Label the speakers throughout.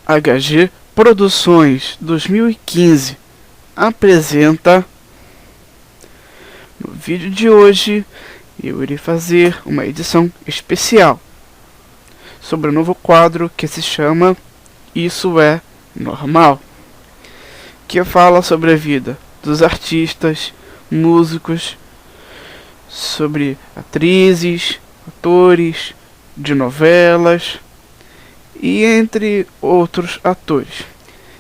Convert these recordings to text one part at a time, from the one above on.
Speaker 1: HG Produções 2015 apresenta. No vídeo de hoje eu irei fazer uma edição especial sobre o novo quadro que se chama Isso é Normal, que fala sobre a vida dos artistas, músicos, sobre atrizes, atores de novelas e entre outros atores.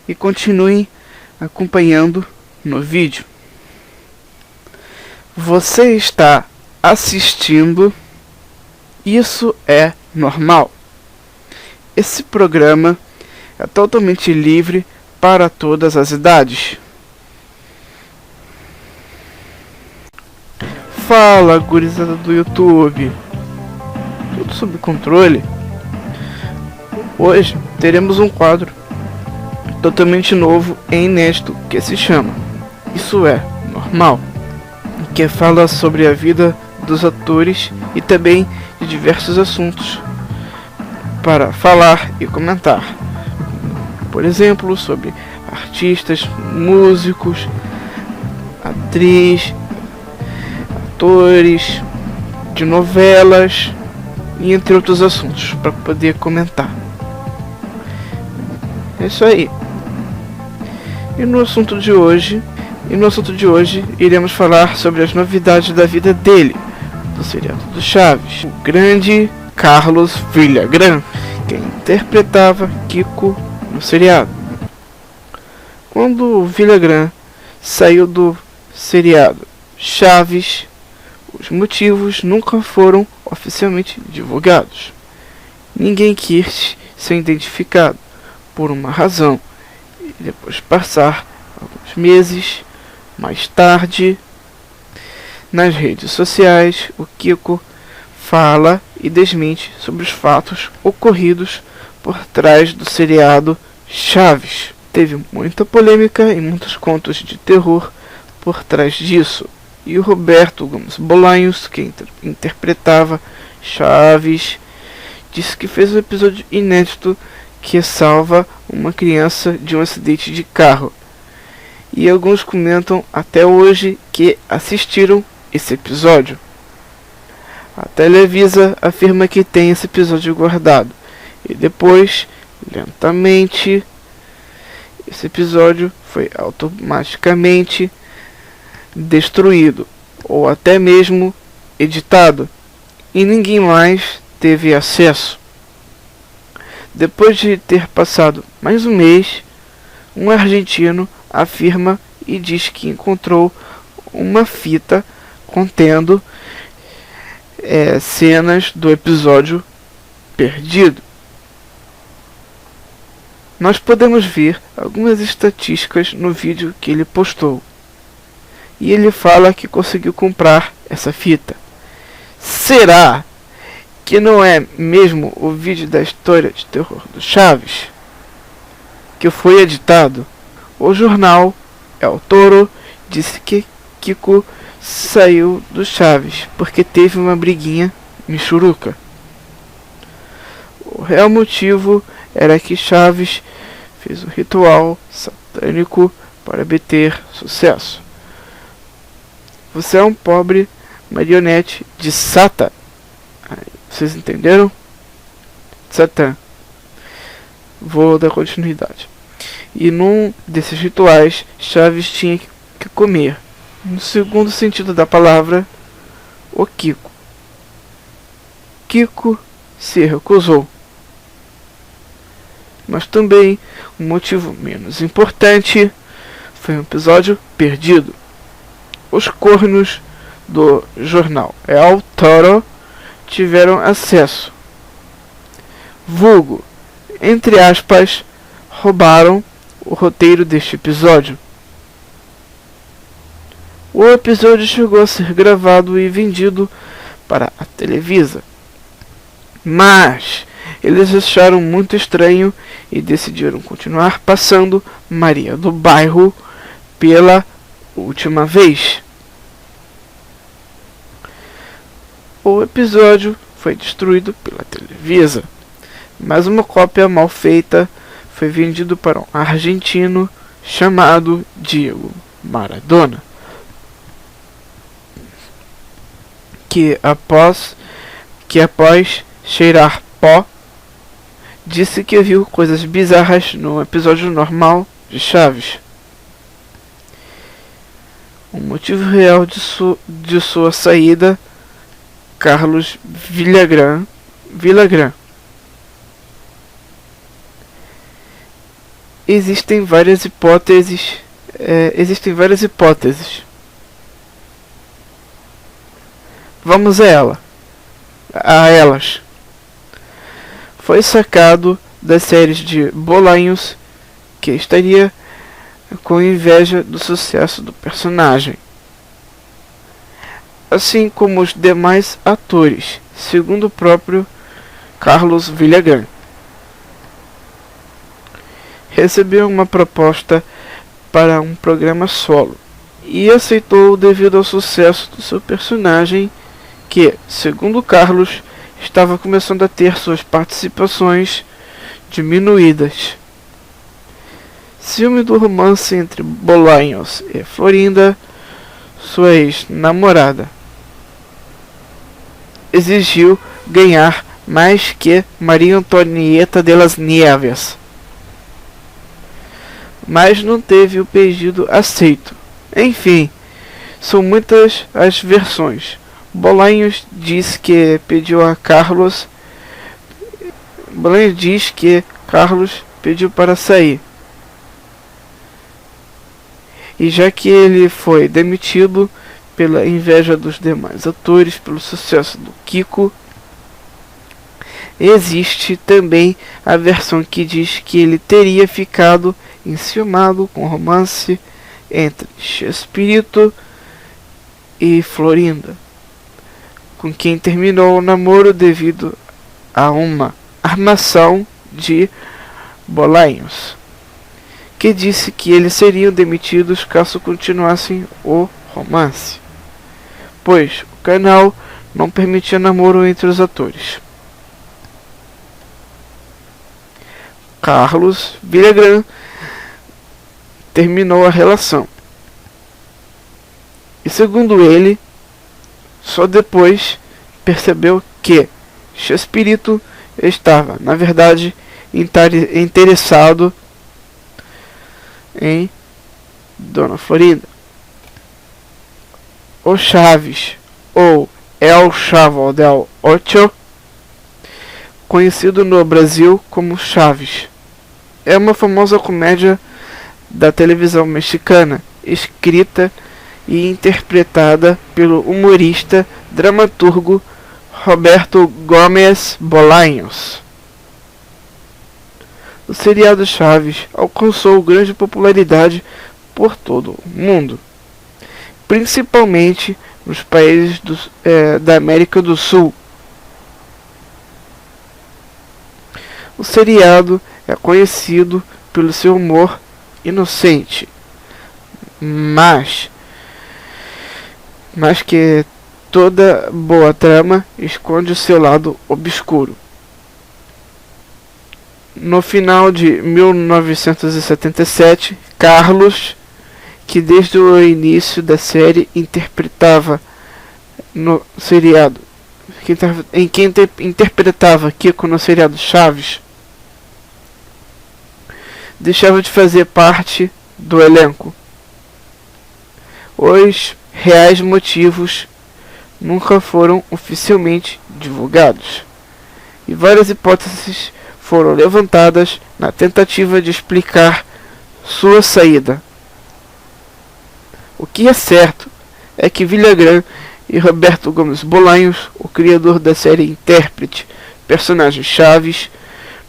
Speaker 1: E continuem acompanhando no vídeo. Você está assistindo Isso é Normal. Esse programa é totalmente livre para todas as idades. Fala, gurizada do YouTube. Tudo sob controle? Hoje teremos um quadro totalmente novo e inédito que se chama Isso é Normal, que fala sobre a vida dos atores e também de diversos assuntos para falar e comentar. Por exemplo, sobre artistas, músicos, atores de novelas e entre outros assuntos para poder comentar. É isso aí. E no assunto de hoje iremos falar sobre as novidades da vida dele, do seriado do Chaves, o grande Carlos Villagrán, que interpretava Kiko no seriado. Quando o Villagrán saiu do seriado Chaves, os motivos nunca foram oficialmente divulgados. Ninguém quis ser identificado por uma razão, e depois passar alguns meses mais tarde, nas redes sociais, o Kiko fala e desmente sobre os fatos ocorridos por trás do seriado Chaves. Teve muita polêmica e muitos contos de terror por trás disso. E o Roberto Gomes Bolanhos, que interpretava Chaves, disse que fez um episódio inédito que salva uma criança de um acidente de carro. E alguns comentam até hoje que assistiram esse episódio. A Televisa afirma que tem esse episódio guardado. E depois, lentamente, esse episódio foi automaticamente destruído ou até mesmo editado, e ninguém mais teve acesso. Depois de ter passado mais um mês, um argentino afirma e diz que encontrou uma fita contendo cenas do episódio perdido. Nós podemos ver algumas estatísticas no vídeo que ele postou. E ele fala que conseguiu comprar essa fita. Será que não é mesmo o vídeo da história de terror do Chaves que foi editado? O jornal El Toro disse que Kiko saiu do Chaves porque teve uma briguinha michuruca. O real motivo era que Chaves fez um ritual satânico para obter sucesso. Você é um pobre marionete de Satã. Vocês entenderam? Satã. Vou dar continuidade. E num desses rituais, Chaves tinha que comer, no segundo sentido da palavra, o Kiko. Kiko se recusou. Mas também, um motivo menos importante, foi um episódio perdido. Os cornos do jornal El Toro tiveram acesso. Vulgo, entre aspas, roubaram o roteiro deste episódio. O episódio chegou a ser gravado e vendido para a Televisa, mas eles acharam muito estranho e decidiram continuar passando Maria do Bairro pela última vez. O episódio foi destruído pela Televisa, mas uma cópia mal feita foi vendido para um argentino chamado Diego Maradona, que após cheirar pó, disse que viu coisas bizarras no episódio normal de Chaves. O motivo real de sua saída, Carlos Villagrán. Existem várias hipóteses. Vamos a elas. Foi sacado das séries de Bolanhos que estaria com inveja do sucesso do personagem, assim como os demais atores, segundo o próprio Carlos Villagrán. Recebeu uma proposta para um programa solo e aceitou devido ao sucesso do seu personagem, que, segundo Carlos, estava começando a ter suas participações diminuídas. Ciúme do romance entre Bolanhos e Florinda, sua ex-namorada, exigiu ganhar mais que Maria Antonieta de las Nieves, mas não teve o pedido aceito. Enfim, são muitas as versões. Bolanhos diz que Carlos pediu para sair, e já que ele foi demitido pela inveja dos demais atores pelo sucesso do Kiko, existe também a versão que diz que ele teria ficado enciumado com o romance entre Chespirito e Florinda, com quem terminou o namoro devido a uma armação de Bolanhos, que disse que eles seriam demitidos caso continuassem o romance, pois o canal não permitia namoro entre os atores. Carlos Villagrán terminou a relação, e segundo ele, só depois percebeu que Chespirito estava, na verdade, interessado em Dona Florinda. O Chaves, ou El Chavo del Ocho, conhecido no Brasil como Chaves, é uma famosa comédia da televisão mexicana, escrita e interpretada pelo humorista dramaturgo Roberto Gómez Bolaños. O seriado Chaves alcançou grande popularidade por todo o mundo, principalmente nos países da América do Sul. O seriado é conhecido pelo seu humor inocente, mas que toda boa trama esconde o seu lado obscuro. No final de 1977, Carlos, que desde o início da série interpretava no seriado, interpretava Kiko no seriado Chaves, deixava de fazer parte do elenco. Os reais motivos nunca foram oficialmente divulgados, e várias hipóteses foram levantadas na tentativa de explicar sua saída. O que é certo é que Villagrán e Roberto Gomes Bolaños, o criador da série intérprete personagem Chaves,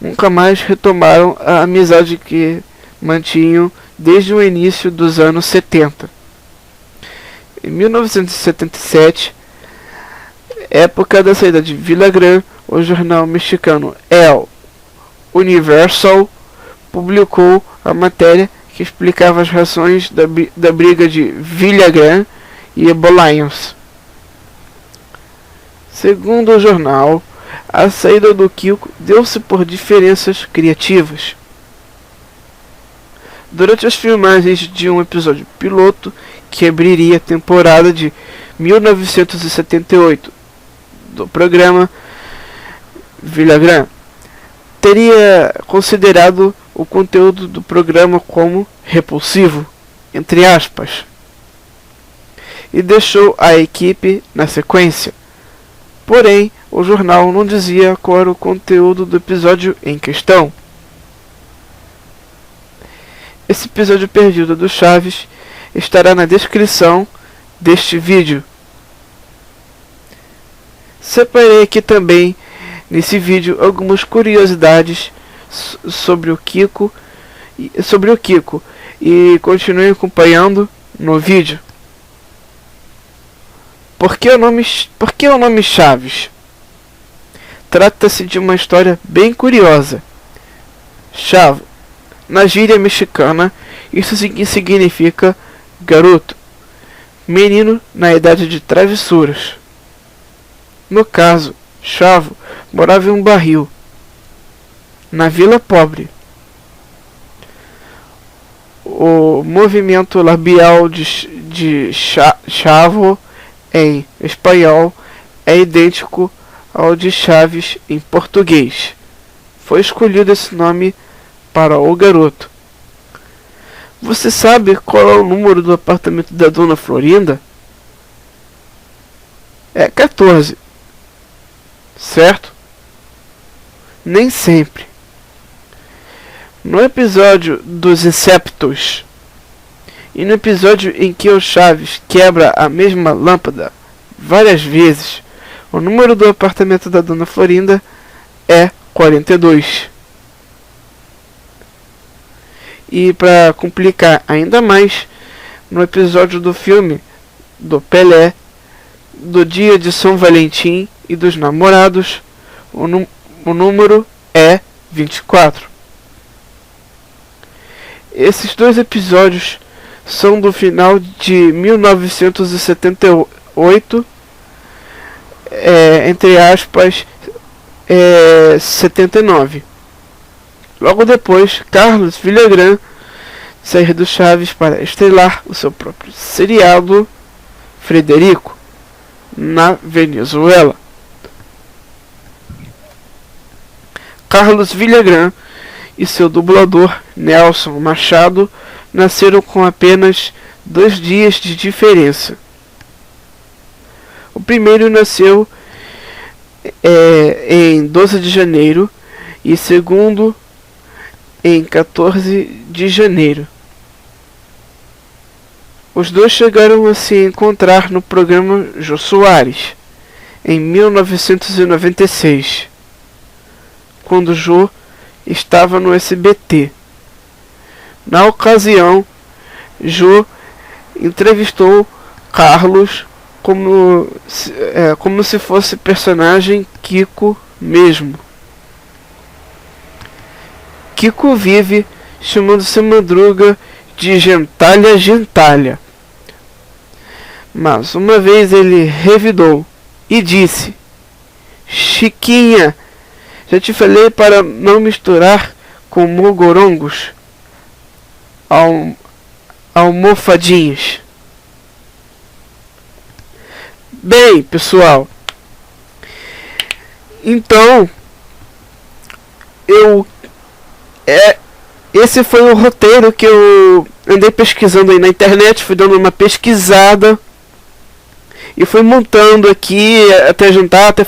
Speaker 1: nunca mais retomaram a amizade que mantinham desde o início dos anos 70. Em 1977, época da saída de Villagrán, o jornal mexicano El Universal publicou a matéria que explicava as razões da briga de Villagrán e Bolaños. Segundo o jornal, a saída do Kiko deu-se por diferenças criativas. Durante as filmagens de um episódio piloto que abriria a temporada de 1978 do programa, Villagrán teria considerado o conteúdo do programa como repulsivo, entre aspas, e deixou a equipe na sequência. Porém, o jornal não dizia qual era o conteúdo do episódio em questão. Esse episódio perdido do Chaves estará na descrição deste vídeo. Separei aqui também nesse vídeo algumas curiosidades sobre o Kiko e continue acompanhando no vídeo. Por que o nome Chaves? Trata-se de uma história bem curiosa. Chavo, na gíria mexicana, isso significa garoto, menino na idade de travessuras. No caso, Chavo morava em um barril, na Vila Pobre. O movimento labial de Chavo em espanhol é idêntico ao de Chaves em português. Foi escolhido esse nome para o garoto. Você sabe qual é o número do apartamento da Dona Florinda? É 14. Certo? Nem sempre. No episódio dos Inceptos e no episódio em que o Chaves quebra a mesma lâmpada várias vezes, o número do apartamento da Dona Florinda é 42. E para complicar ainda mais, no episódio do filme do Pelé, do dia de São Valentim e dos namorados, o número é 24. Esses dois episódios são do final de 1978, entre aspas, 79. Logo depois, Carlos Villagrán saiu do Chaves para estrelar o seu próprio seriado Frederico, na Venezuela. Carlos Villagrán e seu dublador Nelson Machado nasceram com apenas 2 dias de diferença. O primeiro nasceu em 12 de janeiro e o segundo em 14 de janeiro. Os dois chegaram a se encontrar no programa Jô Soares, em 1996, quando Jô estava no SBT. Na ocasião, Jô entrevistou Carlos como se fosse personagem Kiko mesmo. Kiko vive chamando seu Madruga de gentalha. Mas uma vez ele revidou e disse: Chiquinha, já te falei para não misturar com mogorongos, almofadinhas. Bem, pessoal, então esse foi o roteiro que eu andei pesquisando aí na internet, fui dando uma pesquisada e fui montando aqui até juntar, até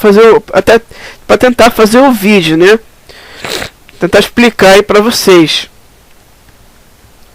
Speaker 1: para tentar fazer o vídeo, né? Tentar explicar aí para vocês.